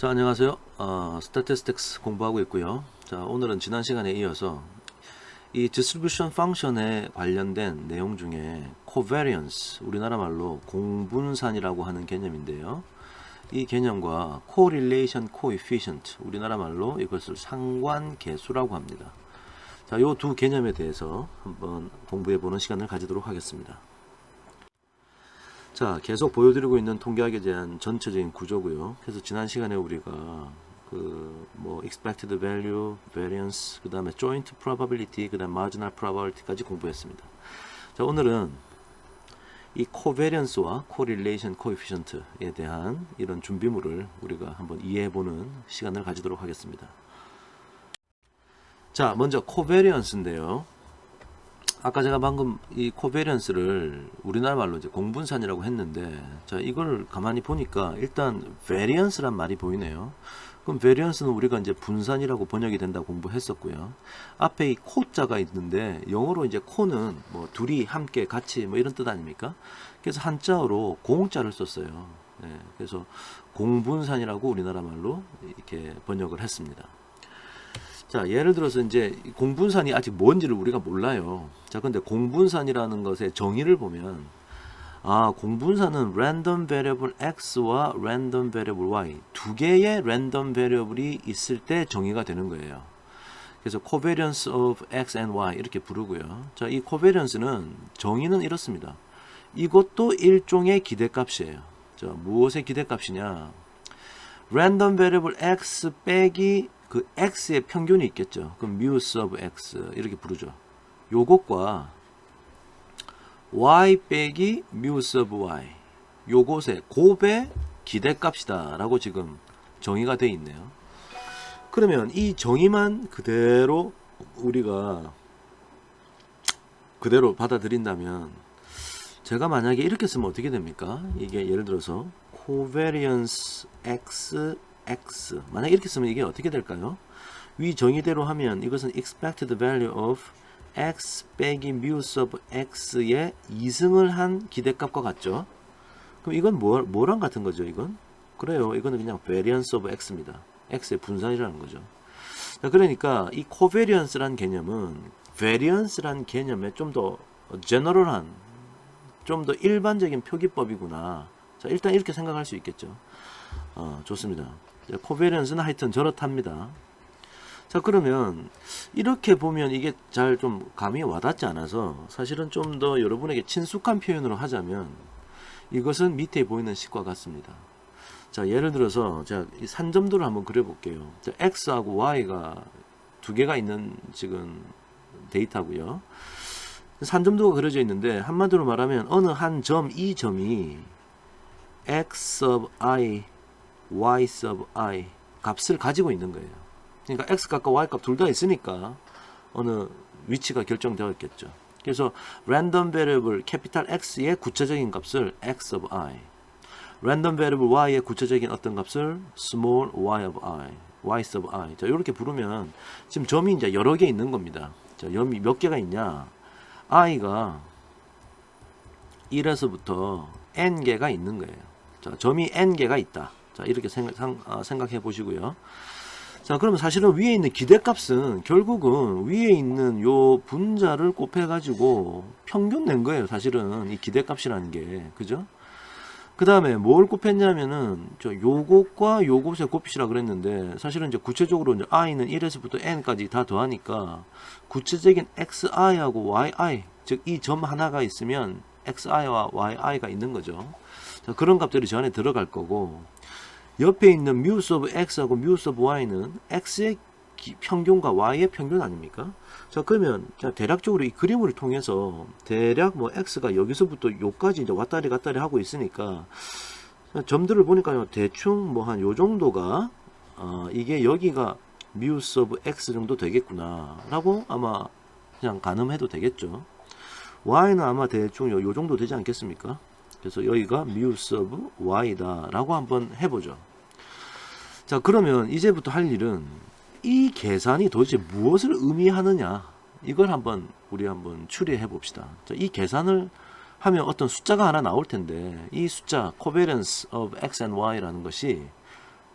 자, 안녕하세요. 스태티스틱스 공부하고 있고요. 자, 오늘은 지난 시간에 이어서 이 distribution function에 관련된 내용 중에 covariance, 우리나라 말로 공분산이라고 하는 개념인데요. 이 개념과 correlation coefficient, 우리나라 말로 이것을 상관계수라고 합니다. 자, 이 두 개념에 대해서 한번 공부해 보는 시간을 가지도록 하겠습니다. 자, 계속 보여드리고 있는 통계학에 대한 전체적인 구조고요. 그래서 지난 시간에 우리가 expected value, variance, 그 다음에 joint probability, 그 다음에 marginal probability까지 공부했습니다. 자, 오늘은 이 covariance와 correlation coefficient에 대한 이런 준비물을 우리가 한번 이해해보는 시간을 가지도록 하겠습니다. 자, 먼저 covariance인데요. 아까 제가 방금 이 코베리언스를 우리나라 말로 이제 공분산이라고 했는데, 자, 이걸 가만히 보니까 일단 variance란 말이 보이네요. 그럼 variance는 우리가 이제 분산이라고 번역이 된다고 공부했었고요. 앞에 이 코자가 있는데 영어로 이제 코는 뭐 둘이 함께 같이 뭐 이런 뜻 아닙니까? 그래서 한자어로 공자를 썼어요. 네, 그래서 공분산이라고 우리나라 말로 이렇게 번역을 했습니다. 자, 예를 들어서 이제 공분산이 아직 뭔지를 우리가 몰라요. 자, 근데 공분산이라는 것의 정의를 보면, 공분산은 random variable x와 random variable y 두 개의 random variable이 있을 때 정의가 되는 거예요. 그래서 covariance of x and y 이렇게 부르고요. 자, 이 covariance는 정의는 이렇습니다. 이것도 일종의 기대값이에요. 자, 무엇의 기대값이냐? random variable x 빼기 그 x의 평균이 있겠죠. 그럼 mu sub x 이렇게 부르죠. 요것과 y 빼기 mu sub y 요것의 곱의 기대값이다 라고 지금 정의가 되어 있네요. 그러면 이 정의만 그대로 우리가 그대로 받아들인다면, 제가 만약에 이렇게 쓰면 어떻게 됩니까? 이게 예를 들어서 covariance x 만약 이렇게 쓰면 이게 어떻게 될까요? 위 정의대로 하면 이것은 expected value of x 빼기 mu sub x의 이승을 한 기대값과 같죠? 그럼 이건 뭐랑 같은 거죠? 이건? 그래요. 이거는 그냥 variance of x입니다. x의 분산이라는 거죠. 자, 그러니까 이 covariance란 개념은 variance란 개념의 좀 더 general한, 좀 더 일반적인 표기법이구나. 자, 일단 이렇게 생각할 수 있겠죠. 좋습니다. 코베리언스는 하여튼 저렇답니다. 자, 그러면 이렇게 보면 이게 잘 좀 감이 와닿지 않아서 사실은 좀 더 여러분에게 친숙한 표현으로 하자면 이것은 밑에 보이는 식과 같습니다. 자, 예를 들어서 제가 이 산점도를 한번 그려볼게요. 자, x하고 y가 두 개가 있는 지금 데이터고요. 산점도가 그려져 있는데 한마디로 말하면 어느 한 점, 이 점이 x of i y sub i 값을 가지고 있는 거예요. 그러니까 x 값과 y 값 둘 다 있으니까 어느 위치가 결정되어 있겠죠. 그래서 random variable capital X의 구체적인 값을 x of i, random variable y의 구체적인 어떤 값을 small y of i, y sub i. 자, 이렇게 부르면 지금 점이 이제 여러 개 있는 겁니다. 자, 점이 몇 개가 있냐? i가 1에서부터 n 개가 있는 거예요. 자, 점이 n 개가 있다. 자, 이렇게 생각해 보시고요. 자, 그러면 사실은 위에 있는 기대값은 결국은 위에 있는 요 분자를 곱해 가지고 평균 낸 거예요. 사실은 이 기대값이라는 게. 그죠? 그 다음에 뭘 곱했냐면은 요것과 요것의 곱이라 그랬는데, 사실은 이제 구체적으로 이제 i는 1에서부터 n까지 다 더하니까 구체적인 xi하고 yi, 즉 이 점 하나가 있으면 xi와 yi가 있는 거죠. 자, 그런 값들이 저 안에 들어갈 거고, 옆에 있는 mu sub x하고 mu sub y는 x의 평균과 y의 평균 아닙니까? 자, 그러면 대략적으로 이 그림을 통해서 대략 뭐 x가 여기서부터 요까지 이제 왔다리 갔다리 하고 있으니까 점들을 보니까요, 대충 뭐 한 요 정도가 이게 여기가 mu sub x 정도 되겠구나 라고 아마 그냥 가늠해도 되겠죠. y는 아마 대충 요 정도 되지 않겠습니까? 그래서 여기가 mu sub y다 라고 한번 해보죠. 자, 그러면 이제부터 할 일은 이 계산이 도대체 무엇을 의미하느냐, 이걸 우리 한번 추리해 봅시다. 자, 이 계산을 하면 어떤 숫자가 하나 나올 텐데, 이 숫자 covariance of x and y라는 것이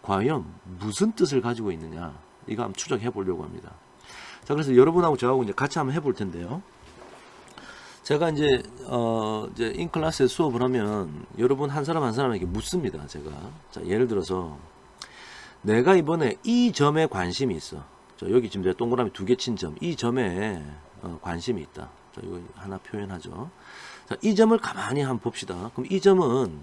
과연 무슨 뜻을 가지고 있느냐, 이거 한번 추적해 보려고 합니다. 자, 그래서 여러분하고 저하고 이제 같이 한번 해볼 텐데요. 제가 이제 인클래스에 수업을 하면 여러분 한 사람 한 사람에게 묻습니다. 제가. 자, 예를 들어서 내가 이번에 이 점에 관심이 있어. 자, 여기 지금 제가 동그라미 2개 친 점, 이 점에 관심이 있다. 자, 이거 하나 표현하죠. 자, 이 점을 가만히 한번 봅시다. 그럼 이 점은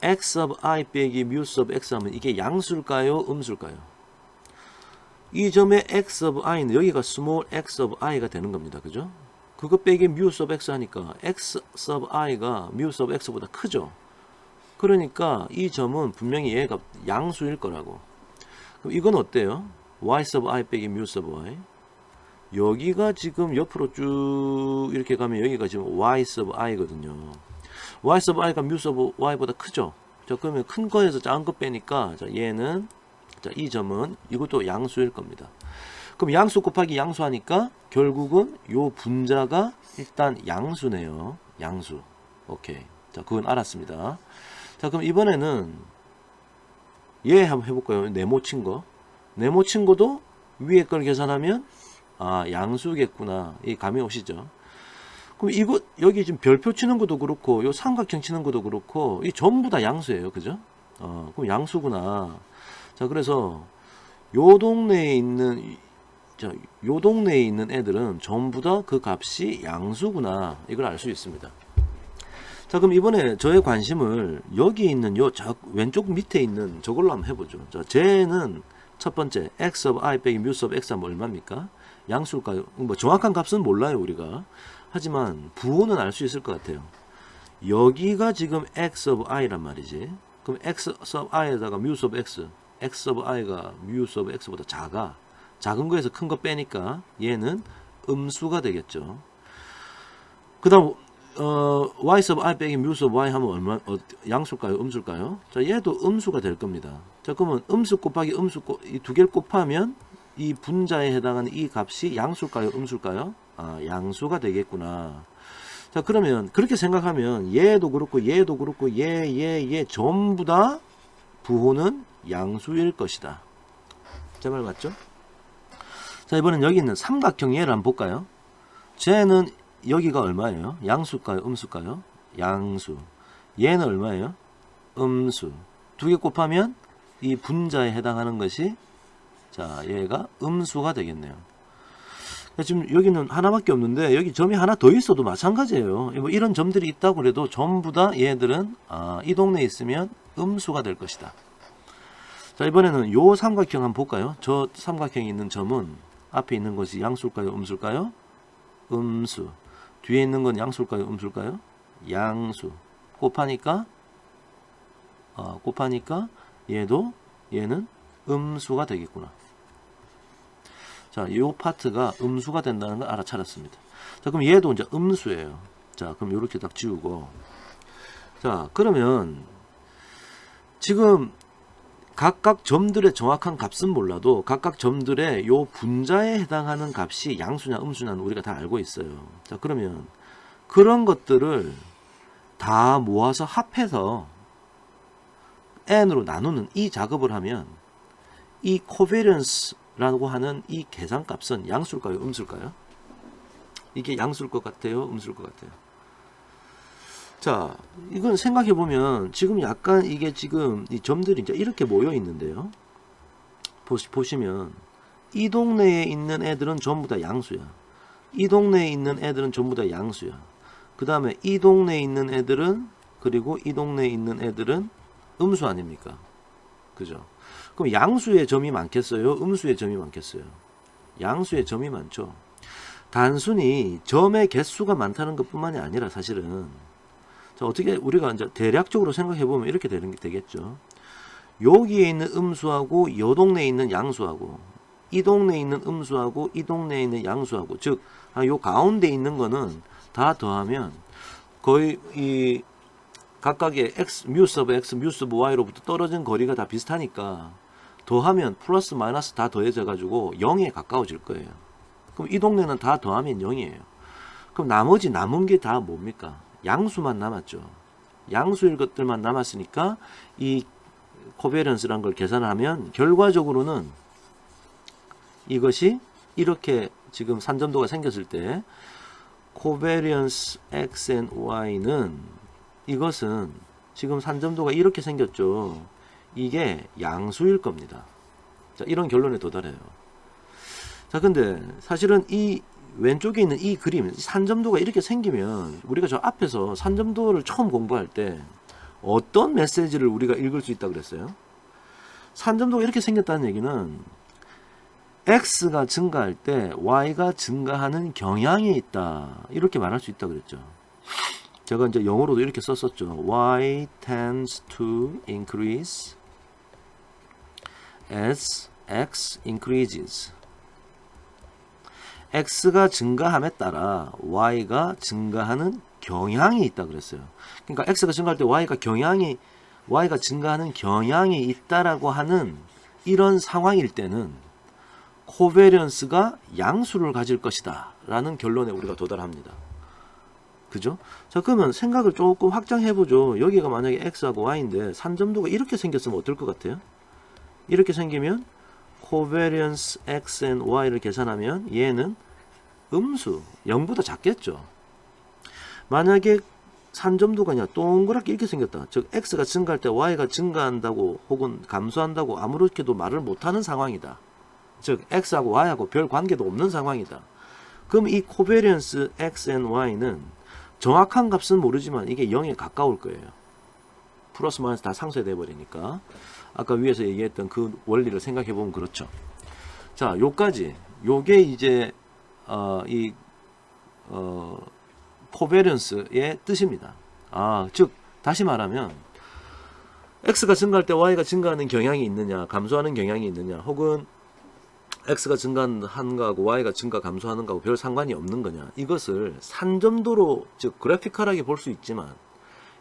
x of i 빼기 mu of x 하면 이게 양수일까요, 음수일까요? 이 점의 x of i는 여기가 small x of i가 되는 겁니다. 그죠? 그거 빼기 mu of x 하니까 x of i가 mu of x보다 크죠. 그러니까 이 점은 분명히 얘가 양수일 거라고. 그럼 이건 어때요? y of i 빼기 mu of y. 여기가 지금 옆으로 쭉 이렇게 가면 여기가 지금 y of i거든요. y of i가 mu of y보다 크죠. 자, 그러면 큰 거에서 작은 거 빼니까 자, 얘는 자, 이 점은 이것도 양수일 겁니다. 그럼 양수 곱하기 양수 하니까 결국은 요 분자가 일단 양수네요. 양수. 오케이. 자, 그건 알았습니다. 자, 그럼 이번에는 얘 한번 해볼까요? 네모 친 거. 네모 친 거도 위에 걸 계산하면 아, 양수겠구나. 이 감이 오시죠? 그럼 이거 여기 지금 별표 치는 것도 그렇고 요 삼각형 치는 것도 그렇고 이 전부 다 양수예요. 그죠? 그럼 양수구나. 자, 그래서 요 동네에 있는 요 동네에 있는 애들은 전부 다 그 값이 양수구나. 이걸 알 수 있습니다. 자, 그럼 이번에 저의 관심을 여기 있는 요 왼쪽 밑에 있는 저걸로 한번 해보죠. 자, 쟤는 첫 번째 x of i 빼기 mu of x 하면 얼마입니까? 양수일까요? 뭐 정확한 값은 몰라요 우리가. 하지만 부호는 알 수 있을 것 같아요. 여기가 지금 x of i란 말이지. 그럼 x of i에다가 mu of x, x of i가 mu of x보다 작은 거에서 큰 거 빼니까 얘는 음수가 되겠죠. 그 다음 y of i 빼기 mu of y 하면 얼마, 양수일까요, 음수일까요? 자, 얘도 음수가 될 겁니다. 자, 그러면 음수 곱하기 음수 이 두 개를 곱하면 이 분자에 해당하는 이 값이 양수일까요, 음수일까요? 아, 양수가 되겠구나. 자, 그러면 그렇게 생각하면 얘도 그렇고 얘도 그렇고 얘 전부 다 부호는 양수일 것이다. 제 말 맞죠? 자, 이번엔 여기 있는 삼각형 얘를 한번 볼까요? 쟤는 여기가 얼마예요? 양수일까요, 음수일까요? 양수. 얘는 얼마예요? 음수. 두 개 곱하면 이 분자에 해당하는 것이 자, 얘가 음수가 되겠네요. 지금 여기는 하나밖에 없는데 여기 점이 하나 더 있어도 마찬가지예요. 뭐 이런 점들이 있다고 그래도 전부 다 얘들은 이 동네에 있으면 음수가 될 것이다. 자, 이번에는 요 삼각형 한번 볼까요? 저 삼각형이 있는 점은 앞에 있는 것이 양수일까요, 음수일까요? 음수. 뒤에 있는 건 양수일까요, 음수일까요? 양수. 곱하니까 얘는 음수가 되겠구나. 자, 요 파트가 음수가 된다는 걸 알아차렸습니다. 자, 그럼 얘도 이제 음수예요. 자, 그럼 요렇게 딱 지우고. 자, 그러면 지금 각각 점들의 정확한 값은 몰라도 각각 점들의 요 분자에 해당하는 값이 양수냐 음수냐는 우리가 다 알고 있어요. 자, 그러면 그런 것들을 다 모아서 합해서 n으로 나누는 이 작업을 하면 이 코베리언스라고 하는 이 계산값은 양수일까요, 음수일까요? 이게 양수일 것 같아요, 음수일 것 같아요? 자, 이건 생각해 보면 지금 약간 이게 지금 이 점들이 이제 이렇게 모여 있는데요. 보시면 이 동네에 있는 애들은 전부 다 양수야. 이 동네에 있는 애들은 전부 다 양수야. 그 다음에 이 동네에 있는 애들은 그리고 이 동네에 있는 애들은 음수 아닙니까? 그죠? 그럼 양수의 점이 많겠어요? 음수의 점이 많겠어요? 양수의 점이 많죠. 단순히 점의 개수가 많다는 것뿐만이 아니라 사실은 자, 어떻게 우리가 이제 대략적으로 생각해 보면 이렇게 되겠죠. 여기에 있는 음수하고 요 동네에 있는 양수하고 이 동네에 있는 음수하고 이 동네에 있는 양수하고 즉 요 가운데 있는 거는 다 더하면 거의 이 각각의 x, mu of x, mu of y로부터 떨어진 거리가 다 비슷하니까 더하면 플러스 마이너스 다 더해져 가지고 0에 가까워질 거예요. 그럼 이 동네는 다 더하면 0이에요. 그럼 나머지 남은 게 다 뭡니까? 양수만 남았죠. 양수일 것들만 남았으니까 이 코베리언스라는 걸 계산하면 결과적으로는 이것이 이렇게 지금 산점도가 생겼을 때 코베리언스 x and y는 이것은 지금 산점도가 이렇게 생겼죠. 이게 양수일 겁니다. 자, 이런 결론에 도달해요. 자, 근데 사실은 이 왼쪽에 있는 이 그림, 산점도가 이렇게 생기면 우리가 저 앞에서 산점도를 처음 공부할 때 어떤 메시지를 우리가 읽을 수 있다고 그랬어요? 산점도가 이렇게 생겼다는 얘기는 x가 증가할 때 y가 증가하는 경향이 있다. 이렇게 말할 수 있다고 그랬죠. 제가 이제 영어로도 이렇게 썼었죠. y tends to increase as x increases. x가 증가함에 따라 y가 증가하는 경향이 있다 그랬어요. 그러니까 x가 증가할 때 y가 증가하는 경향이 있다라고 하는 이런 상황일 때는 코베리언스가 양수를 가질 것이다 라는 결론에 우리가 도달합니다. 그죠? 자, 그러면 생각을 조금 확장해 보죠. 여기가 만약에 x하고 y인데 산점도가 이렇게 생겼으면 어떨 것 같아요? 이렇게 생기면 코베리언스 x and y를 계산하면 얘는 음수 0보다 작겠죠. 만약에 산점도가 그냥 동그랗게 이렇게 생겼다. 즉 x가 증가할 때 y가 증가한다고 혹은 감소한다고 아무렇게도 말을 못하는 상황이다. 즉 x하고 y하고 별 관계도 없는 상황이다. 그럼 이 코베리언스 x and y는 정확한 값은 모르지만 이게 0에 가까울 거예요. 플러스 마이너스 다 상쇄돼 버리니까 아까 위에서 얘기했던 그 원리를 생각해 보면 그렇죠. 자, 요까지 요게 이제 코베리언스의 뜻입니다. 즉 다시 말하면 x가 증가할 때 y가 증가하는 경향이 있느냐, 감소하는 경향이 있느냐, 혹은 x가 증가하는 거하고 y가 증가 감소하는 거하고 별 상관이 없는 거냐, 이것을 산점도로, 즉 그래피컬하게 볼 수 있지만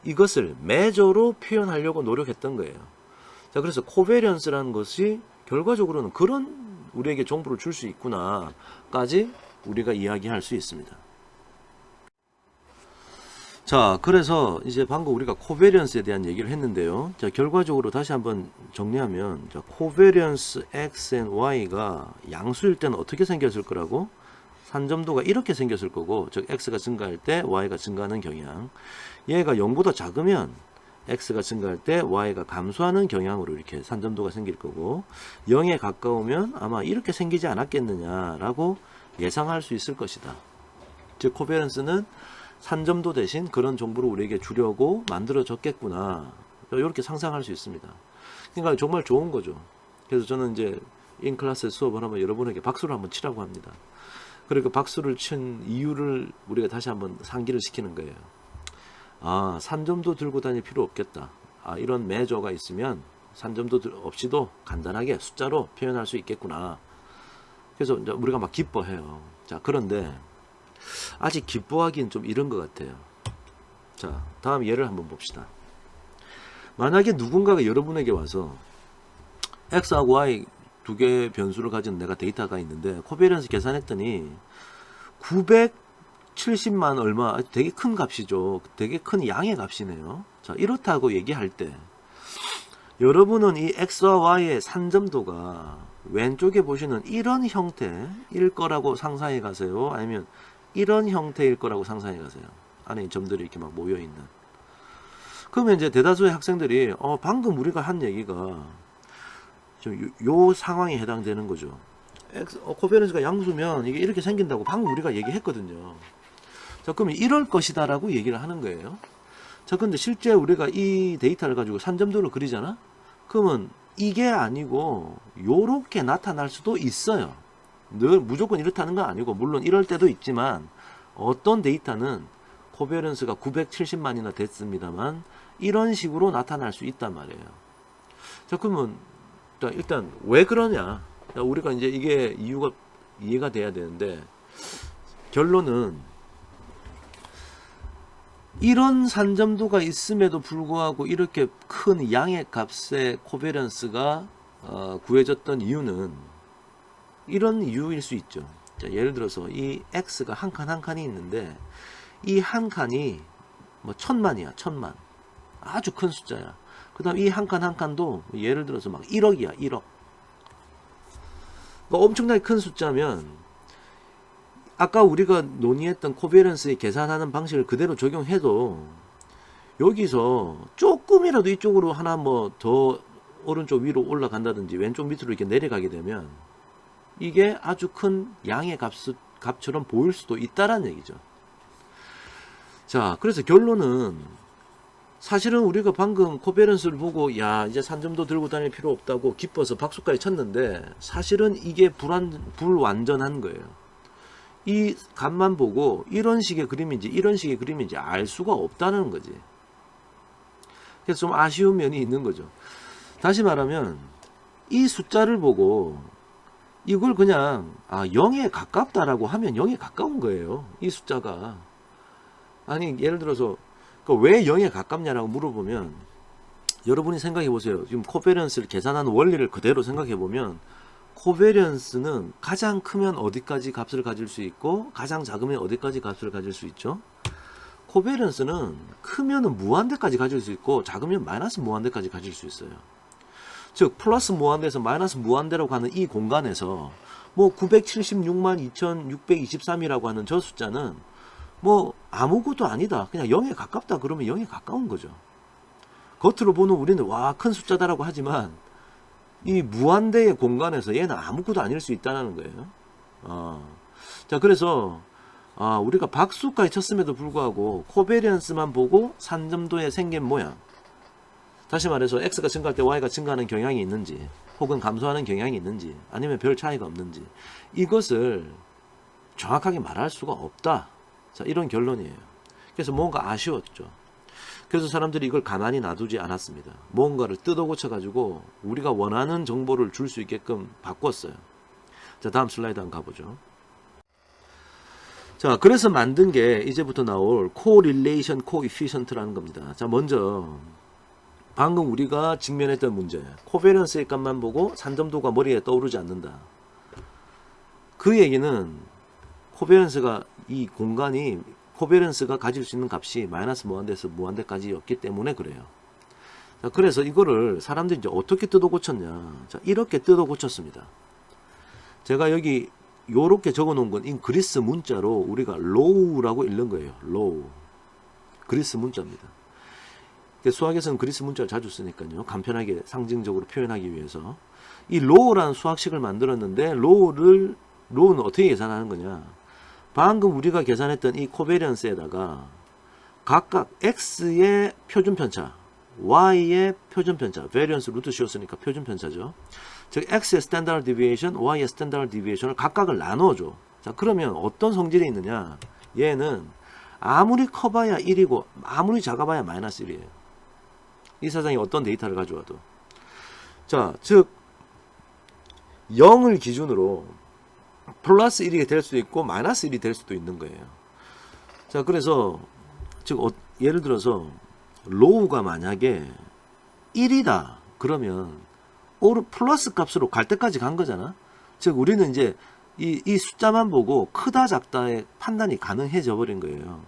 이것을 매저로 표현하려고 노력했던 거예요. 자, 그래서 코베리언스라는 것이 결과적으로는 그런 우리에게 정보를 줄 수 있구나까지 우리가 이야기할 수 있습니다. 자, 그래서 이제 방금 우리가 코베리언스에 대한 얘기를 했는데요. 자, 결과적으로 다시 한번 정리하면, 자, 코베리언스 x and y가 양수일 때는 어떻게 생겼을 거라고? 산점도가 이렇게 생겼을 거고, 즉 x가 증가할 때 y가 증가하는 경향. 얘가 0보다 작으면 x가 증가할 때 y가 감소하는 경향으로 이렇게 산점도가 생길 거고, 0에 가까우면 아마 이렇게 생기지 않았겠느냐라고 예상할 수 있을 것이다. 즉 코베리언스는 산점도 대신 그런 정보를 우리에게 주려고 만들어졌겠구나, 이렇게 상상할 수 있습니다. 그러니까 정말 좋은 거죠. 그래서 저는 이제 인클래스 수업을 하면 여러분에게 박수를 한번 치라고 합니다. 그리고 박수를 친 이유를 우리가 다시 한번 상기를 시키는 거예요. 산점도 들고 다닐 필요 없겠다. 이런 매저가 있으면 산점도 없이도 간단하게 숫자로 표현할 수 있겠구나. 그래서 이제 우리가 막 기뻐해요. 자, 그런데 아직 기뻐하기는 좀 이른 것 같아요. 자, 다음 예를 한번 봅시다. 만약에 누군가가 여러분에게 와서 x하고 y 두 개의 변수를 가진 내가 데이터가 있는데 코베리언스 계산했더니 970만 얼마, 되게 큰 값이죠. 되게 큰 양의 값이네요. 자, 이렇다고 얘기할 때 여러분은 이 x와 y의 산점도가 왼쪽에 보시는 이런 형태일 거라고 상상해 가세요? 아니면 이런 형태일 거라고 상상해 가세요? 안에 점들이 이렇게 막 모여 있는. 그러면 이제 대다수의 학생들이 방금 우리가 한 얘기가 요 상황에 해당되는 거죠. 코베리언스가 양수면 이게 이렇게 생긴다고 방금 우리가 얘기했거든요. 자, 그러면 이럴 것이다라고 얘기를 하는 거예요. 자, 근데 실제 우리가 이 데이터를 가지고 산점도를 그리잖아? 그러면 이게 아니고 요렇게 나타날 수도 있어요. 늘 무조건 이렇다는 건 아니고, 물론 이럴 때도 있지만 어떤 데이터는 코베리언스가 970만이나 됐습니다만 이런 식으로 나타날 수 있단 말이에요. 자, 그러면 일단 왜 그러냐? 우리가 이제 이게 이유가 이해가 돼야 되는데, 결론은 이런 산점도가 있음에도 불구하고 이렇게 큰 양의 값의 코베리언스가 구해졌던 이유는 이런 이유일 수 있죠. 자, 예를 들어서 이 x가 한 칸 한 칸이 있는데 이 한 칸이 뭐 1000만이야. 1000만. 아주 큰 숫자야. 그 다음 이 한 칸 한 칸도 예를 들어서 막 1억이야, 1억. 그러니까 엄청나게 큰 숫자면 아까 우리가 논의했던 코베런스의 계산하는 방식을 그대로 적용해도 여기서 조금이라도 이쪽으로 하나 뭐 더 오른쪽 위로 올라간다든지 왼쪽 밑으로 이렇게 내려가게 되면 이게 아주 큰 양의 값처럼 보일 수도 있다라는 얘기죠. 자, 그래서 결론은 사실은 우리가 방금 코베런스를 보고 야 이제 산점도 들고 다닐 필요 없다고 기뻐서 박수까지 쳤는데 사실은 이게 불완전한 거예요. 이 값만 보고 이런 식의 그림인지 이런 식의 그림인지 알 수가 없다는 거지. 그래서 좀 아쉬운 면이 있는 거죠. 다시 말하면 이 숫자를 보고 이걸 그냥 0에 가깝다라고 하면 0에 가까운 거예요. 이 숫자가. 아니 예를 들어서 왜 0에 가깝냐라고 물어보면 여러분이 생각해 보세요. 지금 코베런스를 계산하는 원리를 그대로 생각해 보면 코베런스는 가장 크면 어디까지 값을 가질 수 있고 가장 작으면 어디까지 값을 가질 수 있죠. 코베런스는 크면은 무한대까지 가질 수 있고 작으면 마이너스 무한대까지 가질 수 있어요. 즉 플러스 무한대에서 마이너스 무한대라고 하는 이 공간에서 뭐 976만 2623이라고 하는 저 숫자는 뭐 아무것도 아니다. 그냥 0에 가깝다 그러면 0에 가까운 거죠. 겉으로 보는 우리는 와 큰 숫자다라고 하지만 이 무한대의 공간에서 얘는 아무것도 아닐 수 있다는 거예요. 자 그래서 우리가 박수까지 쳤음에도 불구하고 코베리언스만 보고 산점도에 생긴 모양, 다시 말해서 x가 증가할 때 y가 증가하는 경향이 있는지 혹은 감소하는 경향이 있는지 아니면 별 차이가 없는지 이것을 정확하게 말할 수가 없다. 자 이런 결론이에요. 그래서 뭔가 아쉬웠죠. 그래서 사람들이 이걸 가만히 놔두지 않았습니다. 뭔가를 뜯어 고쳐 가지고 우리가 원하는 정보를 줄 수 있게끔 바꿨어요. 자 다음 슬라이드 한번 가보죠. 자 그래서 만든 게 이제부터 나올 Correlation Coefficient라는 겁니다. 자 먼저 방금 우리가 직면했던 문제, 코베런스의 값만 보고 산점도가 머리에 떠오르지 않는다. 그 얘기는 코베런스가 이 공간이 코베런스가 가질 수 있는 값이 마이너스 무한대에서 무한대까지였기 때문에 그래요. 자, 그래서 이거를 사람들이 이제 어떻게 뜯어 고쳤냐. 자, 이렇게 뜯어 고쳤습니다. 제가 여기 요렇게 적어 놓은 건 이 그리스 문자로 우리가 low라고 읽는 거예요. low. 그리스 문자입니다. 수학에서는 그리스 문자를 자주 쓰니까요. 간편하게 상징적으로 표현하기 위해서. 이 low라는 수학식을 만들었는데 low는 어떻게 계산하는 거냐. 방금 우리가 계산했던 이 코베리언스에다가 각각 x의 표준편차, y의 표준편차, variance 루트 씌웠으니까 표준편차죠. 즉 x의 standard deviation, y의 standard deviation을 각각을 나눠줘. 자 그러면 어떤 성질이 있느냐. 얘는 아무리 커봐야 1이고 아무리 작아봐야 마이너스 1이에요. 이 세상에 어떤 데이터를 가져와도. 자, 즉 0을 기준으로 플러스 1이 될 수도 있고 마이너스 1이 될 수도 있는 거예요. 자, 그래서 즉 예를 들어서 로우가 만약에 1이다 그러면 플러스 값으로 갈 때까지 간 거잖아. 즉 우리는 이제 이 숫자만 보고 크다 작다의 판단이 가능해져 버린 거예요.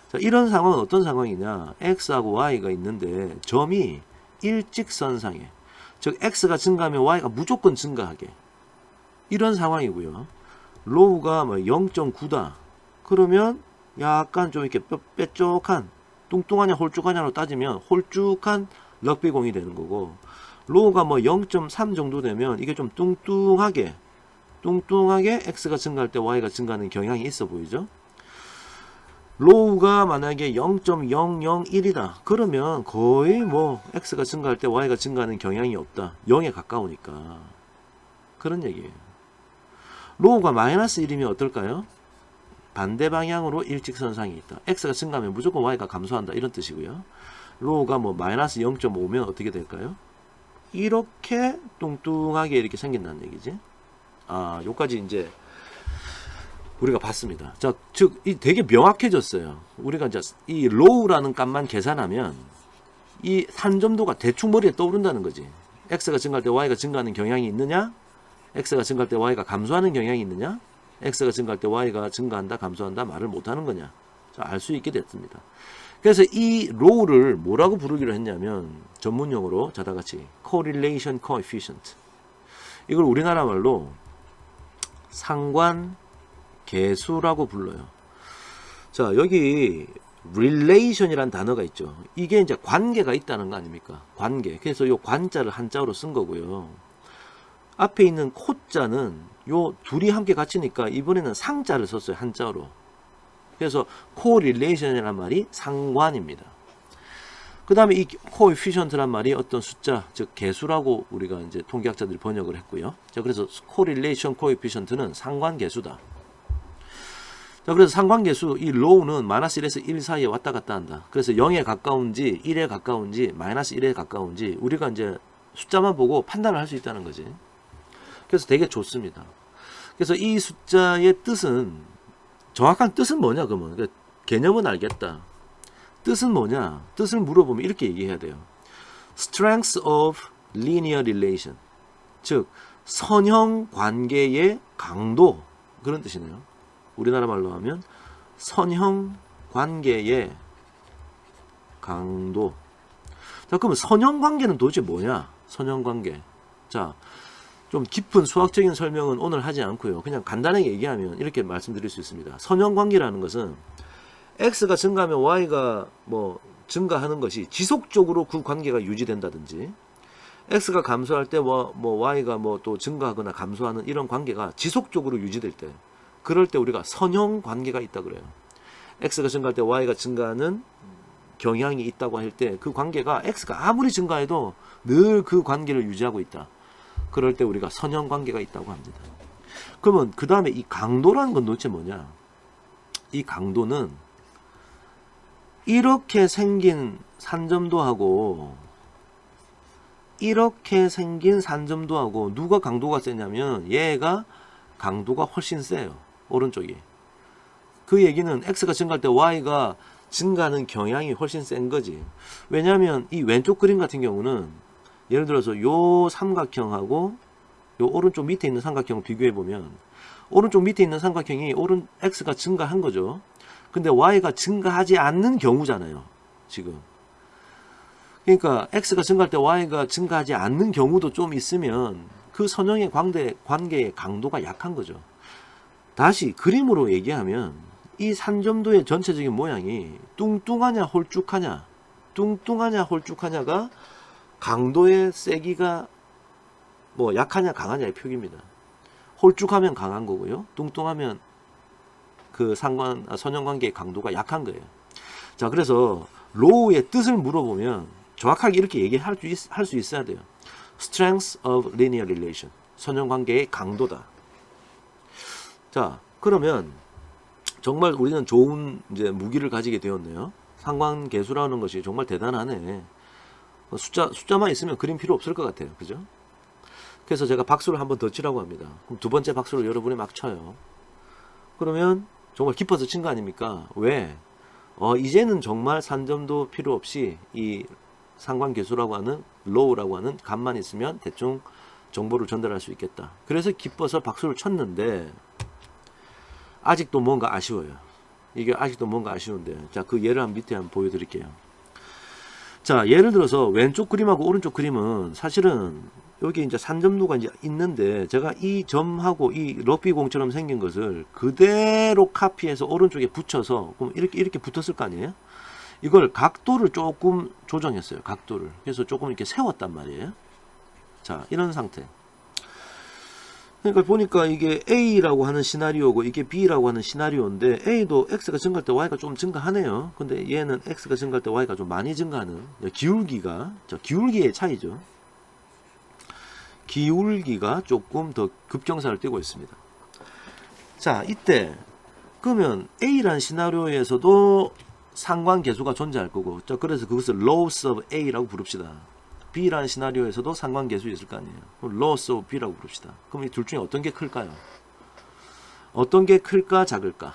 자, 이런 상황은 어떤 상황이냐. x하고 y가 있는데 점이 일직선상에, 즉 x가 증가하면 y가 무조건 증가하게, 이런 상황이고요. 로우가 뭐 0.9다 그러면 약간 좀 이렇게 뾰족한, 뚱뚱하냐 홀쭉하냐로 따지면 홀쭉한 럭비공이 되는 거고, 로우가 뭐 0.3 정도 되면 이게 좀 뚱뚱하게 x가 증가할 때 y가 증가하는 경향이 있어 보이죠. 로우가 만약에 0.001이다 그러면 거의 뭐 x가 증가할 때 y가 증가하는 경향이 없다. 0에 가까우니까. 그런 얘기예요. 로우가 마이너스 1이면 어떨까요? 반대 방향으로 일직선상이 있다. x가 증가하면 무조건 y가 감소한다. 이런 뜻이고요. 로우가 뭐 마이너스 0.5면 어떻게 될까요? 이렇게 뚱뚱하게 이렇게 생긴다는 얘기지. 요까지 이제 우리가 봤습니다. 자, 즉, 되게 명확해졌어요. 우리가 이제 이 로우라는 값만 계산하면 이 산점도가 대충 머리에 떠오른다는 거지. x가 증가할 때 y가 증가하는 경향이 있느냐? x가 증가할 때 y가 감소하는 경향이 있느냐? x가 증가할 때 y가 증가한다, 감소한다 말을 못하는 거냐? 자, 알 수 있게 됐습니다. 그래서 이 low를 뭐라고 부르기로 했냐면 전문용어로 자다 같이 correlation coefficient. 이걸 우리나라 말로 상관계수라고 불러요. 자, 여기 relation이란 단어가 있죠. 이게 이제 관계가 있다는 거 아닙니까? 관계. 그래서 요 관자를 한자로 쓴 거고요. 앞에 있는 코자는 요 둘이 함께 같이니까 이번에는 상자를 썼어요. 한자로. 그래서 correlation이란 말이 상관입니다. 그 다음에 이 coefficient란 말이 어떤 숫자, 즉 개수라고 우리가 이제 통계학자들이 번역을 했고요. 자, 그래서 correlation coefficient는 상관계수다. 자, 그래서 상관계수 이 low는 마이너스 1에서 1 사이에 왔다 갔다 한다. 그래서 0에 가까운지 1에 가까운지 마이너스 1에 가까운지 우리가 이제 숫자만 보고 판단을 할 수 있다는 거지. 그래서 되게 좋습니다. 그래서 이 숫자의 뜻은 정확한 뜻은 뭐냐 그러면 그러니까 개념은 알겠다. 뜻은 뭐냐? 뜻을 물어보면 이렇게 얘기해야 돼요. Strength of linear relation. 즉 선형 관계의 강도 그런 뜻이네요. 우리나라 말로 하면 선형 관계의 강도. 자, 그러면 선형 관계는 도대체 뭐냐? 선형 관계. 자, 좀 깊은 수학적인 설명은 오늘 하지 않고요. 그냥 간단하게 얘기하면 이렇게 말씀드릴 수 있습니다. 선형 관계라는 것은 x가 증가하면 y가 뭐 증가하는 것이 지속적으로 그 관계가 유지된다든지 x가 감소할 때 뭐 y가 뭐 또 증가하거나 감소하는 이런 관계가 지속적으로 유지될 때 그럴 때 우리가 선형 관계가 있다 그래요. x가 증가할 때 y가 증가하는 경향이 있다고 할 때 그 관계가 x가 아무리 증가해도 늘 그 관계를 유지하고 있다. 그럴 때 우리가 선형 관계가 있다고 합니다. 그러면 그 다음에 이 강도라는 건 도대체 뭐냐? 이 강도는 이렇게 생긴 산점도하고 이렇게 생긴 산점도하고 누가 강도가 세냐면 얘가 강도가 훨씬 세요. 오른쪽이. 그 얘기는 x가 증가할 때 y가 증가하는 경향이 훨씬 센 거지. 왜냐하면 이 왼쪽 그림 같은 경우는 예를 들어서 요 삼각형하고 요 오른쪽 밑에 있는 삼각형을 비교해 보면 오른쪽 밑에 있는 삼각형이 x가 증가한 거죠. 근데 y가 증가하지 않는 경우잖아요. 지금. 그러니까 x가 증가할 때 y가 증가하지 않는 경우도 좀 있으면 그 선형의 관계의 강도가 약한 거죠. 다시 그림으로 얘기하면 이 산점도의 전체적인 모양이 뚱뚱하냐 홀쭉하냐 뚱뚱하냐 홀쭉하냐가 강도의 세기가 뭐 약하냐 강하냐의 표기입니다. 홀쭉하면 강한 거고요. 뚱뚱하면 그 선형관계의 강도가 약한 거예요. 자, 그래서 low의 뜻을 물어보면 정확하게 이렇게 얘기할 수 있어야 돼요. Strength of linear relation. 선형관계의 강도다. 자, 그러면 정말 우리는 좋은 이제 무기를 가지게 되었네요. 상관계수라는 것이 정말 대단하네. 숫자만 있으면 그림 필요 없을 것 같아요. 그죠? 그래서 제가 박수를 한번 더 치라고 합니다. 그럼 두 번째 박수를 여러분이 막 쳐요. 그러면 정말 깊어서 친 거 아닙니까? 왜? 이제는 정말 산점도 필요 없이 이 상관계수라고 하는 low라고 하는 값만 있으면 대충 정보를 전달할 수 있겠다. 그래서 기뻐서 박수를 쳤는데 아직도 뭔가 아쉬워요. 이게 아직도 뭔가 아쉬운데 자, 그 예를 밑에 한번 보여드릴게요. 자, 예를 들어서 왼쪽 그림하고 오른쪽 그림은 사실은 여기 이제 산점도가 이제 있는데 제가 이 점하고 이 럭비공처럼 생긴 것을 그대로 카피해서 오른쪽에 붙여서 그럼 이렇게 붙었을 거 아니에요? 이걸 각도를 조금 조정했어요. 각도를. 그래서 조금 이렇게 세웠단 말이에요. 자, 이런 상태. 그러니까 보니까 이게 A라고 하는 시나리오고 이게 B라고 하는 시나리오인데 A도 X가 증가할 때 Y가 좀 증가하네요. 근데 얘는 X가 증가할 때 Y가 좀 많이 증가하는 기울기가 기울기의 차이죠. 기울기가 조금 더 급경사를 띠고 있습니다. 자, 이때 그러면 A라는 시나리오에서도 상관계수가 존재할 거고 자, 그래서 그것을 loss of A라고 부릅시다. B라는 시나리오에서도 상관계수 있을 거 아니에요. 그럼 loss of B라고 부릅시다. 그럼 이 둘 중에 어떤 게 클까요? 어떤 게 클까 작을까?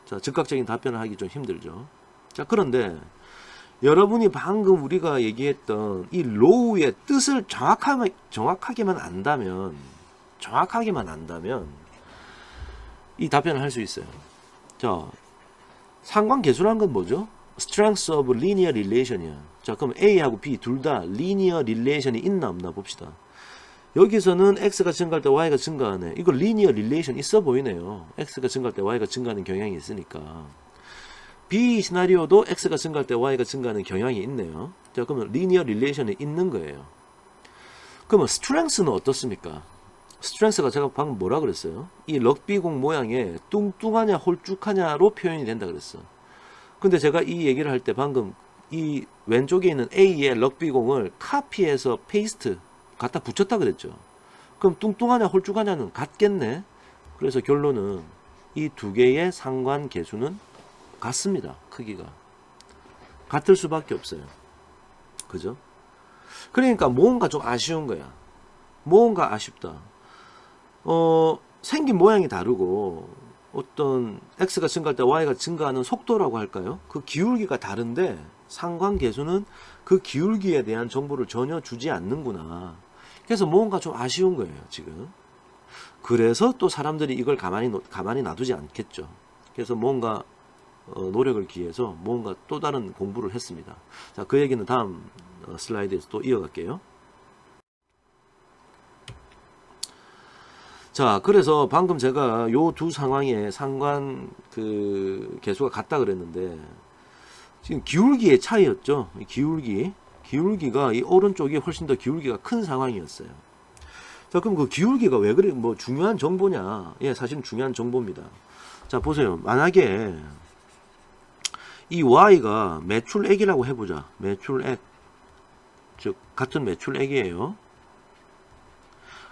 자, 즉각적인 답변을 하기 좀 힘들죠. 자, 그런데 여러분이 방금 우리가 얘기했던 이 low의 뜻을 정확하게만 안다면 이 답변을 할 수 있어요. 자, 상관계수라는 건 뭐죠? strength of linear relation이야. 자, 그럼 A하고 B 둘 다 linear relation이 있나 없나 봅시다. 여기서는 X가 증가할 때 Y가 증가하네. 이거 linear relation 있어 보이네요. X가 증가할 때 Y가 증가하는 경향이 있으니까. B 시나리오도 X가 증가할 때 Y가 증가하는 경향이 있네요. 자, 그러면 linear relation이 있는 거예요. 그러면 strength는 어떻습니까? strength가 제가 방금 뭐라 그랬어요? 이 럭비공 모양의 뚱뚱하냐 홀쭉하냐로 표현이 된다 그랬어. 근데 제가 이 얘기를 할 때 방금 이 왼쪽에 있는 A의 럭비공을 카피해서 페이스트 갖다 붙였다 그랬죠. 그럼 뚱뚱하냐 홀쭉하냐는 같겠네. 그래서 결론은 이 두 개의 상관계수는 같습니다. 크기가 같을 수밖에 없어요. 그죠? 그러니까 뭔가 좀 아쉬운 거야. 뭔가 아쉽다. 생긴 모양이 다르고 어떤 X가 증가할 때 Y가 증가하는 속도라고 할까요? 그 기울기가 다른데 상관계수는 그 기울기에 대한 정보를 전혀 주지 않는구나. 그래서 뭔가 좀 아쉬운 거예요, 지금. 그래서 또 사람들이 이걸 가만히 놔두지 않겠죠. 그래서 뭔가 노력을 기해서 뭔가 또 다른 공부를 했습니다. 자, 그 얘기는 다음 슬라이드에서 또 이어갈게요. 자, 그래서 방금 제가 요 두 상황의 상관 계수가 같다 그랬는데 지금 기울기의 차이였죠. 기울기가 이 오른쪽이 훨씬 더 기울기가 큰 상황이었어요. 자, 그럼 그 기울기가 왜 그래? 뭐 중요한 정보냐? 예, 사실은 중요한 정보입니다. 자, 보세요. 만약에 이 Y가 매출액이라고 해보자. 매출액. 즉, 같은 매출액이에요.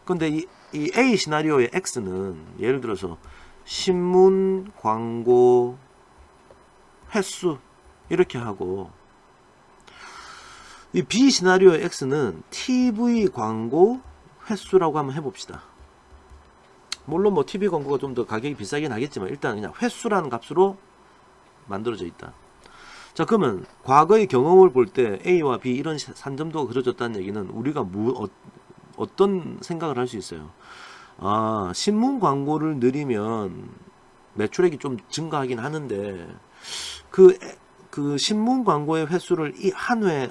근데 이 A 시나리오의 X는 예를 들어서 신문, 광고, 횟수 이렇게 하고 이 B 시나리오의 X는 TV 광고 횟수라고 한번 해봅시다. 물론 뭐 TV 광고가 좀 더 가격이 비싸긴 하겠지만 일단 그냥 횟수라는 값으로 만들어져 있다. 자, 그러면 과거의 경험을 볼 때 A와 B 이런 산점도가 그려졌다는 얘기는 우리가 어떤 생각을 할 수 있어요? 아, 신문 광고를 늘리면 매출액이 좀 증가하긴 하는데 그 신문 광고의 횟수를 이 한 회,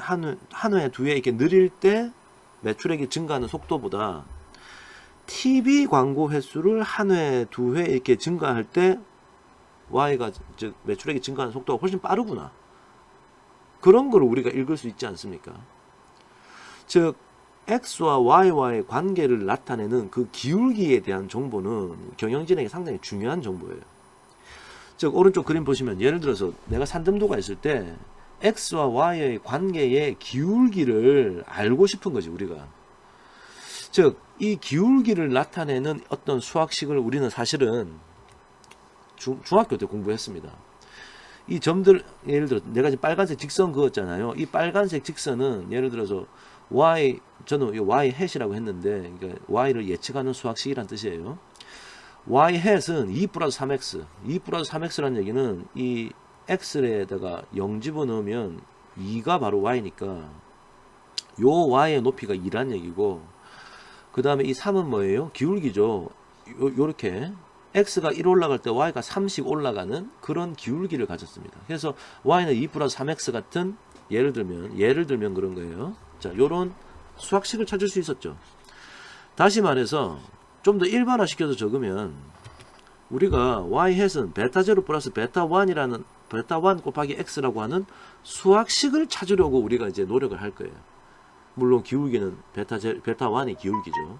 두 회 이렇게 늘릴 때 매출액이 증가하는 속도보다 TV 광고 횟수를 한 회, 두 회 이렇게 증가할 때 Y가 즉 매출액이 증가하는 속도가 훨씬 빠르구나. 그런 걸 우리가 읽을 수 있지 않습니까? 즉 X와 Y와의 관계를 나타내는 그 기울기에 대한 정보는 경영진에게 상당히 중요한 정보예요. 즉 오른쪽 그림 보시면 예를 들어서 내가 산점도가 있을 때 X와 Y의 관계의 기울기를 알고 싶은 거지 우리가. 즉 이 기울기를 나타내는 어떤 수학식을 우리는 사실은 중학교 때 공부했습니다. 이 점들 예를 들어 내가 지금 빨간색 직선 그었잖아요. 이 빨간색 직선은 예를 들어서 저는 Y hat이라고 했는데 그러니까 Y를 예측하는 수학식이란 뜻이에요. Y hat은 2 플러스 3x 2 플러스 3x라는 얘기는 이 x에다가 0 집어넣으면 2가 바로 Y니까 요 Y의 높이가 2란 얘기고 그 다음에 이 3은 뭐예요? 기울기죠. 요렇게 X가 1 올라갈 때 Y가 30 올라가는 그런 기울기를 가졌습니다. 그래서 Y는 2 플러스 3X 같은 예를 들면 그런 거예요. 자, 요런 수학식을 찾을 수 있었죠. 다시 말해서 좀 더 일반화 시켜서 적으면 우리가 Y hat은 베타 0 플러스 베타 1이라는 베타 1 곱하기 X라고 하는 수학식을 찾으려고 우리가 이제 노력을 할 거예요. 물론 기울기는 베타 1이 기울기죠.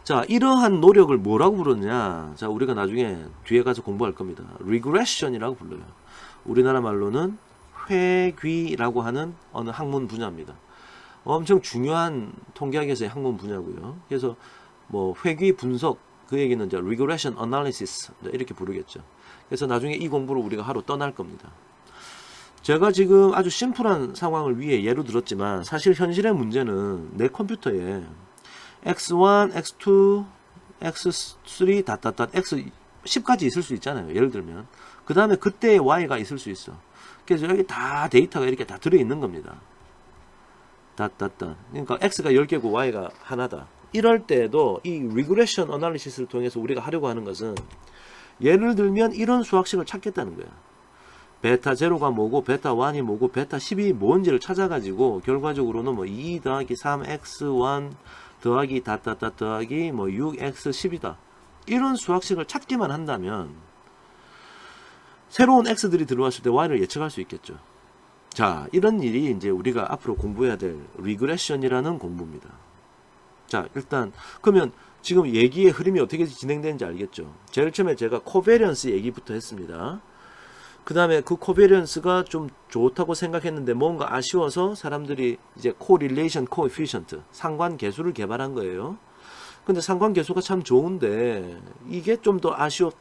자, 이러한 노력을 뭐라고 부르느냐? 자, 우리가 나중에 뒤에 가서 공부할 겁니다. regression이라고 불러요. 우리나라 말로는 회귀라고 하는 어느 학문 분야입니다. 엄청 중요한 통계학에서의 학문 분야고요. 그래서 뭐 회귀 분석 그 얘기는 이제 regression analysis 이렇게 부르겠죠. 그래서 나중에 이 공부를 우리가 하러 떠날 겁니다. 제가 지금 아주 심플한 상황을 위해 예로 들었지만 사실 현실의 문제는 내 컴퓨터에 x1, x2, x3, x10까지 있을 수 있잖아요. 예를 들면 그 다음에 그때의 y가 있을 수 있어. 그래서 여기 다 데이터가 이렇게 다 들어있는 겁니다. 그러니까 x가 10개고 y가 하나다. 이럴 때도 이 regression analysis를 통해서 우리가 하려고 하는 것은 예를 들면 이런 수학식을 찾겠다는 거야. 베타 제로가 뭐고 베타 1이 뭐고 베타 10이 뭔지를 찾아가지고 결과적으로는 뭐 2 더하기 3x1 더하기 다다다 더하기 뭐 6x10이다. 이런 수학식을 찾기만 한다면 새로운 x들이 들어왔을 때 y를 예측할 수 있겠죠. 자, 이런 일이 이제 우리가 앞으로 공부해야 될 리그레션이라는 공부입니다. 자, 일단 그러면 지금 얘기의 흐름이 어떻게 진행되는지 알겠죠. 제일 처음에 제가 코베리언스 얘기부터 했습니다. 그 다음에 그 코베리언스가 좀 좋다고 생각했는데 뭔가 아쉬워서 사람들이 이제 코릴레이션 코에피션트 상관계수를 개발한 거예요. 근데 상관계수가 참 좋은데 이게 좀 더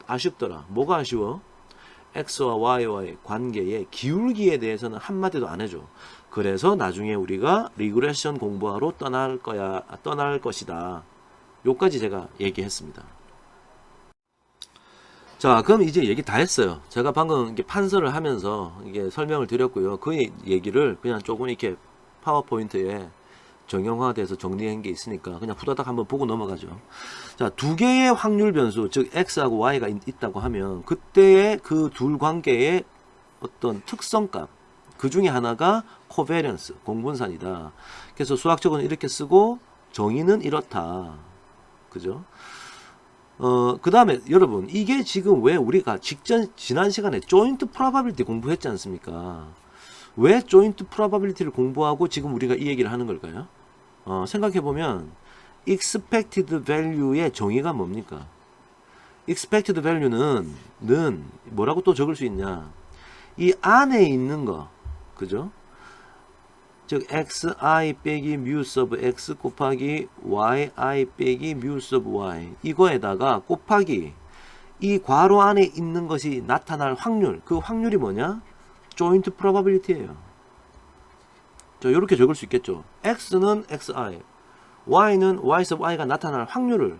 아쉽더라. 뭐가 아쉬워? X와 Y와의 관계의 기울기에 대해서는 한마디도 안 해줘. 그래서 나중에 우리가 리그레션 공부하러 떠날 것이다. 요까지 제가 얘기했습니다. 자, 그럼 이제 얘기 다 했어요. 제가 방금 이게 판서를 하면서 이게 설명을 드렸고요. 그 얘기를 그냥 조금 이렇게 파워포인트에 정형화돼서 정리한 게 있으니까 그냥 후다닥 한번 보고 넘어가죠. 자, 두 개의 확률 변수, 즉 X하고 Y가 있다고 하면 그때의 그 둘 관계의 어떤 특성값, 그 중에 하나가 코베리언스, 공분산이다. 그래서 수학적으로는 이렇게 쓰고 정의는 이렇다. 그죠? 그 다음에 여러분, 이게 지금 왜 우리가 지난 시간에 조인트 프로바빌리티 공부했지 않습니까? 왜 조인트 프로바빌리티를 공부하고 지금 우리가 이 얘기를 하는 걸까요? 생각해보면 expected value의 정의가 뭡니까? expected value는 뭐라고 또 적을 수 있냐? 이 안에 있는 거, 그죠? 즉 xi 빼기 mu sub x 곱하기 yi 빼기 mu sub y, 이거에다가 곱하기 이 괄호 안에 있는 것이 나타날 확률, 그 확률이 뭐냐? 조인트 프로바빌리티예요. 자, 이렇게 적을 수 있겠죠. x는 xi, y는 y sub i가 나타날 확률을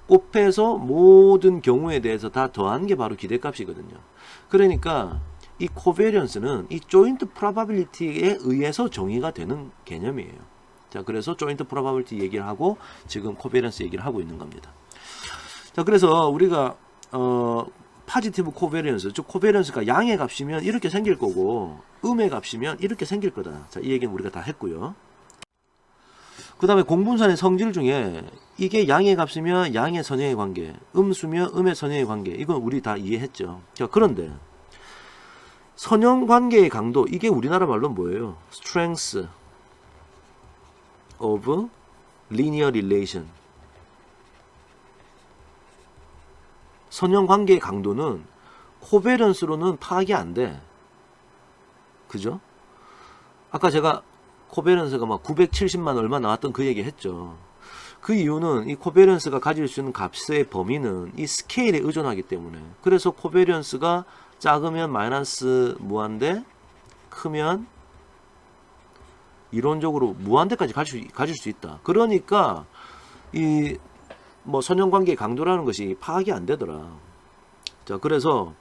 곱해서 모든 경우에 대해서 다 더한 게 바로 기대값이거든요. 그러니까 이 코베리언스는 이 조인트 프로바빌리티에 의해서 정의가 되는 개념이에요. 자, 그래서 조인트 프로바빌리티 얘기를 하고 지금 코베리언스 얘기를 하고 있는 겁니다. 자, 그래서 우리가 파지티브 코베리언스, 즉 코베리언스가 양의 값이면 이렇게 생길 거고 음의 값이면 이렇게 생길 거다. 자, 이 얘기는 우리가 다 했고요. 그 다음에 공분산의 성질 중에 이게 양의 값이면 양의 선형의 관계, 음수면 음의 선형의 관계, 이건 우리 다 이해했죠. 자, 그런데 선형 관계의 강도, 이게 우리나라 말로 뭐예요? Strength of linear relation. 선형 관계의 강도는 코베런스로는 파악이 안 돼. 그죠? 아까 제가 코베런스가 막 970만 얼마 나왔던 그 얘기 했죠. 그 이유는 이 코베런스가 가질 수 있는 값의 범위는 이 스케일에 의존하기 때문에. 그래서 코베런스가 작으면 마이너스 무한대, 크면 이론적으로 무한대까지 가질 수 있다. 그러니까 이 뭐 선형관계의 강도라는 것이 파악이 안 되더라. 자, 그래서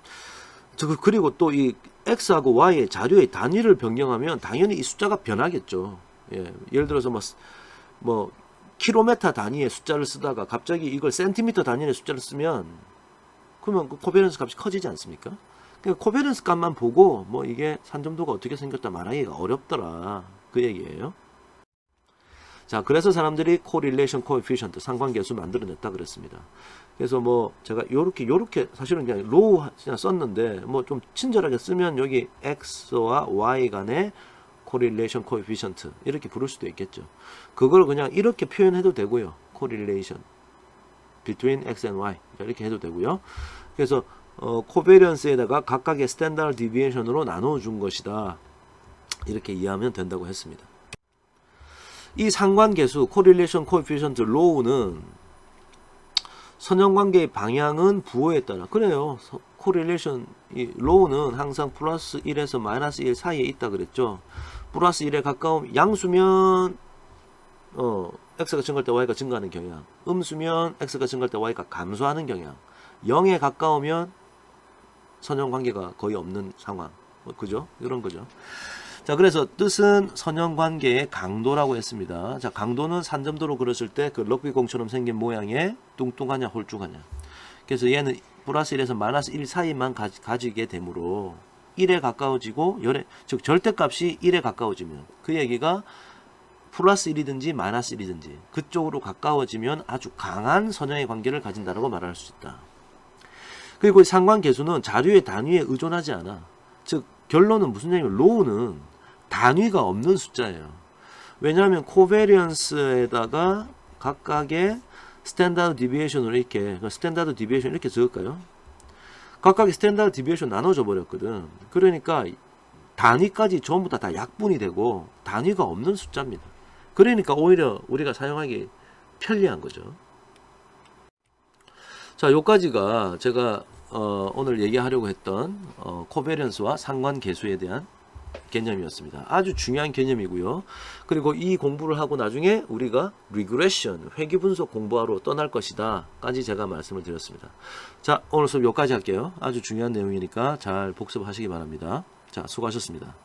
그리고 또 이 x하고 y의 자료의 단위를 변경하면 당연히 이 숫자가 변하겠죠. 예, 예를 들어서 뭐 킬로미터 단위의 숫자를 쓰다가 갑자기 이걸 센티미터 단위의 숫자를 쓰면 그러면 그 코베런스 값이 커지지 않습니까? 그러니까 코베런스 값만 보고 뭐 이게 산점도가 어떻게 생겼다 말하기가 어렵더라. 그 얘기예요. 자, 그래서 사람들이 코릴레이션 코에피션트 상관계수 만들어냈다 그랬습니다. 그래서 뭐 제가 요렇게 사실은 그냥 로우 그냥 썼는데 뭐 좀 친절하게 쓰면 여기 x와 y 간의 코릴레이션 코에피션트 이렇게 부를 수도 있겠죠. 그걸 그냥 이렇게 표현해도 되고요. 코릴레이션 between x and y 이렇게 해도 되고요. 그래서 코베리언스에다가 각각의 스탠다드 디비에이션으로 나눠 준 것이다. 이렇게 이해하면 된다고 했습니다. 이 상관계수 correlation coefficient law는 선형관계의 방향은 부호에 따라 그래요. correlation 이 law는 항상 플러스 1에서 마이너스 1 사이에 있다 그랬죠. 플러스 1에 가까운 양수면 x가 증가할 때 y가 증가하는 경향, 음수면 x가 증가할 때 y가 감소하는 경향, 0에 가까우면 선형관계가 거의 없는 상황. 그죠? 이런 거죠. 자, 그래서 뜻은 선형관계의 강도라고 했습니다. 자, 강도는 산점도로 그렸을 때 그 럭비공처럼 생긴 모양의 뚱뚱하냐 홀쭉하냐. 그래서 얘는 플러스 1에서 마이너스 1 사이만 가지게 되므로 1에 가까워지고 즉 절대값이 1에 가까워지면 그 얘기가 플러스 1이든지 마이너스 1이든지 그쪽으로 가까워지면 아주 강한 선형의 관계를 가진다라고 말할 수 있다. 그리고 상관계수는 자료의 단위에 의존하지 않아. 즉 결론은 무슨 얘기냐면 로우는 단위가 없는 숫자예요. 왜냐하면 코베리언스에다가 각각의 스탠다드 디비에이션을 이렇게 스탠다드 디비에이션 이렇게 적을까요? 각각의 스탠다드 디비에이션 나눠져 버렸거든. 그러니까 단위까지 전부 다 약분이 되고 단위가 없는 숫자입니다. 그러니까 오히려 우리가 사용하기 편리한 거죠. 자, 요까지가 제가 오늘 얘기하려고 했던 코베리언스와 상관계수에 대한 개념이었습니다. 아주 중요한 개념이고요. 그리고 이 공부를 하고 나중에 우리가 리그레션, 회귀분석 공부하러 떠날 것이다 까지 제가 말씀을 드렸습니다. 자, 오늘 수업 여기까지 할게요. 아주 중요한 내용이니까 잘 복습하시기 바랍니다. 자, 수고하셨습니다.